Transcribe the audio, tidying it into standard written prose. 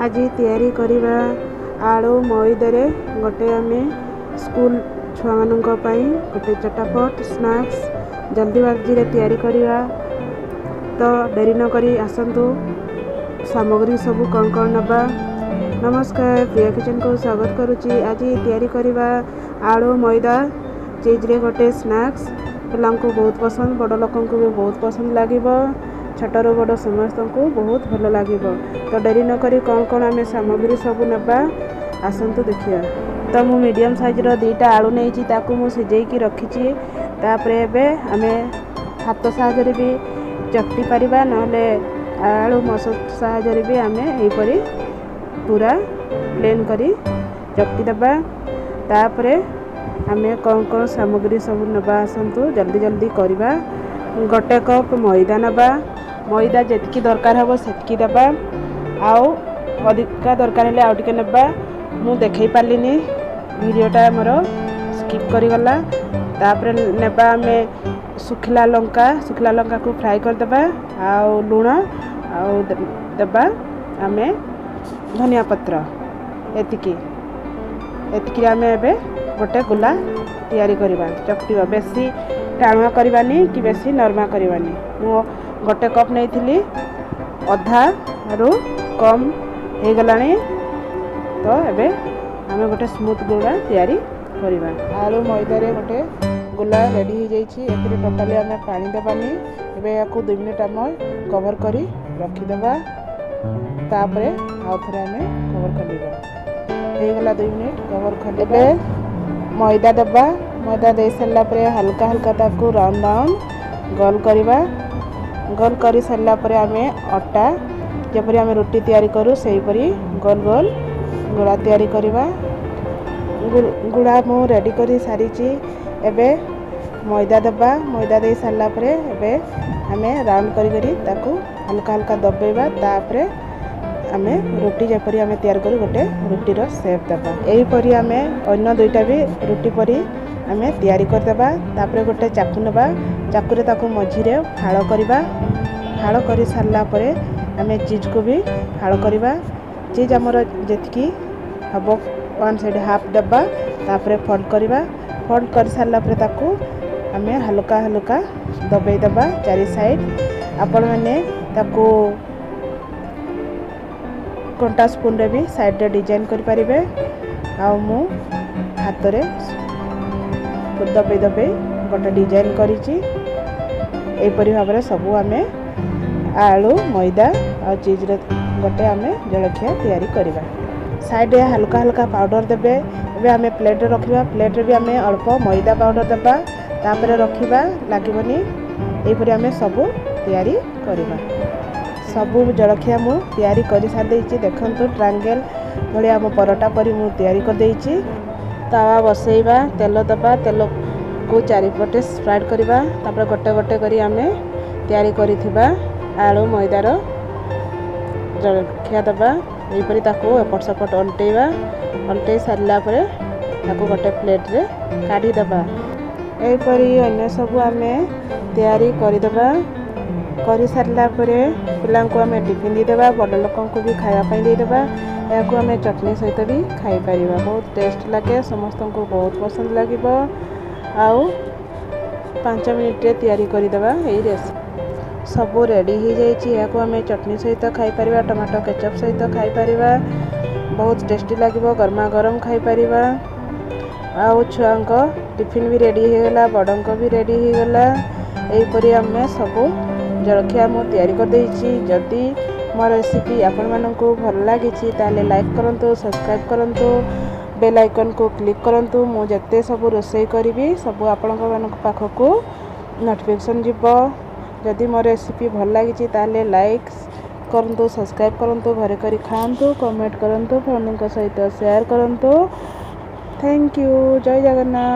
आज तैयारी करिबा आलू मैदा गोटे आमे स्कूल छुआ मानक गोटे चटापट स्नैक्स जल्दीबाजी रे तैयारी करिबा। तो डेरी न करी आसंतु सामग्री सब कौन कौन नबा। नमस्कार, प्रिया किचन को स्वागत करुच्ची। आज तैयारी करिबा आलू मैदा चीज रे गोटे स्नैक्स पिला को बहुत पसंद, बड़ लोक को भी बहुत पसंद लगे, छोटर बड़ समस्त को बहुत भल लगे। तो डेरी न करी कौन कौन आम सामग्री सब नबा आसंतु देखिए। तो मु मीडियम साइज रो 2टा आलू नहीं मु सिझेकी रखी। तापरे आमे हाथ साहाय्य भी चकटी पारिबा, नहले आलू मस साहाय्य भी आमे एपरी पूरा प्लेन करी चकटी दबा। तापरे आमे कौन कौन सामग्री सब नबा आसंतु जल्दी जल्दी करवा। गोटे कप मैदा नबा, मैदा जेतकी दरकार हबो सेतकी दबा। आउ अधिका दरकार हेले आउ टिके नबा। मु देखै पालिनी, वीडियोटा मोर स्किप करी गला। तापरे नेबा आमे सुखला लंका को फ्राई कर दबा। आउ लूण आउ दबा आमे धनिया पत्र एतिकी आमे एबे गोटे गुला तैयारी करिबा। चकटिबा, बेसी टाणुआ करबानी कि बेसी नरमा करबानी। मु गोटे कप नहीं अधा रु कम हो गलानी। तो एबे आमे गोटे स्मूथ गुला तैयारी करिबा। आलू मैदा रे गोटे गुला रेडी हो जाइछि। एथिरे टोटाली आमे पानी देबानी। एबे याकू 2 मिनिट आमे कवर करी रखी देबा। तापरे आउ थरे आमे कवर खलिबा। हे गला 2 मिनिट कवर खलिबा। मैदा दबा, मैदा दे सारा पर हल्का हल्का ताकू राउंड गोल करवा। गोल कर सारा पर आमे अटा जपरी आमे रोटी तैयारी करूँ सेहीपरी गोल गोल गुड़ा तैयारी करवा। गुड़ा मु रेडी कर सारी। एबे मैदा दबा, मैदा दे सारा पर एबे आमे राउंड करी ताकू हल्का हल्का दबेबा। तापरे आमे रोटी जपरी आमे तैयार करू गोटे रोटीर शेप दबा। एहीपरी आमे अन्य 2टा भी रोटी परी आमे तैयारी कर दबा। तापरे गोटे चाकू नबा, चाकू रे ताकू मझिरे फाळ करबा। फाळ करी सारला परे आमे चीज को भी फाळ करबा। चीज हमर जेतकी हबो 1 साइड हाफ दबा। तापरे फोल्ड करबा। फोल्ड कर सारला परे ताकू आमे हल्का हल्का दबेई दबा चारि साइड। आपण माने ताकू कंटा स्पून रे भी साइड रे डिजाइन कर पारिबे। आ मु हाथ रे दबे दबे गोटे डिजाइन करिछि। एपरि भाबरे सब आमे आलू मैदा आ चीज रे गोटे आमे जलखिया तैयारी करिबा। साइड रे हल्का हल्का पाउडर देबे। एबे आमे प्लेट रे रखिबा। प्लेट रे भी आमे अल्प मैदा पाउडर देबा। तापरे रखिबा लागिबनी। एपरि आमे सब तैयारी करिबा। सबू जलखिया मु तैयारी कर सारी देछि। देखंतु ट्रायंगल भली आम परोटा परी मु तैयारी कर देछि। तावा बसैबा, तेल दबा, तेल को चारिपटे स्प्रेड करबा। तापर गोटे गोटे करी आमे तैयारी करिथिबा आलू मैदार जलखिया दबा। एपरि ताको एपट सपट अंटेबा। अंटे सारला परे ताको गोटे प्लेट रे काढी दबा। एपरि अन्य सब आमे तैयारी करि दबा। कर सारला परे पिला को आमे टिफिन दे देबा। बड़ लोक को भी खाया पाई दे देबा। याको आमे चटनी सहित भी खाई परिबा। बहुत टेस्ट लगे, समस्त को बहुत पसंद लागिबो। आउ 5 मिनिट रे तैयारी करि देबा। एई रेसिपी सब रेडी हो जाइछि। याको आमे चटनी सहित खाई परिबा, टमाटो केचप सहित खाई परिबा। बहुत टेस्टी लागिबो, गरमा गरम खाई परिबा। आउ छुआंक टिफिन भी रेडी हो गला, बड़ंक भी रेडी हो गला। एपरि आमे सब जलखिया मु तैयारी कर देछि। जदि मोर रेसिपी आपण मानकू भल लागिछि ताले लाइक करंतु, सब्सक्राइब करंतु, बेल आइकन को क्लिक करंतु। मु जते सब रोसई करिवि सब आपण मानक पाखकू नोटिफिकेशन जिवो। जदि मोर रेसिपी भल लागिछि ताले लाइक करंतु, सब्सक्राइब करंतु, घरे करी खांतु, कमेंट करंतु, फ्रेंड सहित शेयर करंतु। Thank you. जय जगन्नाथ।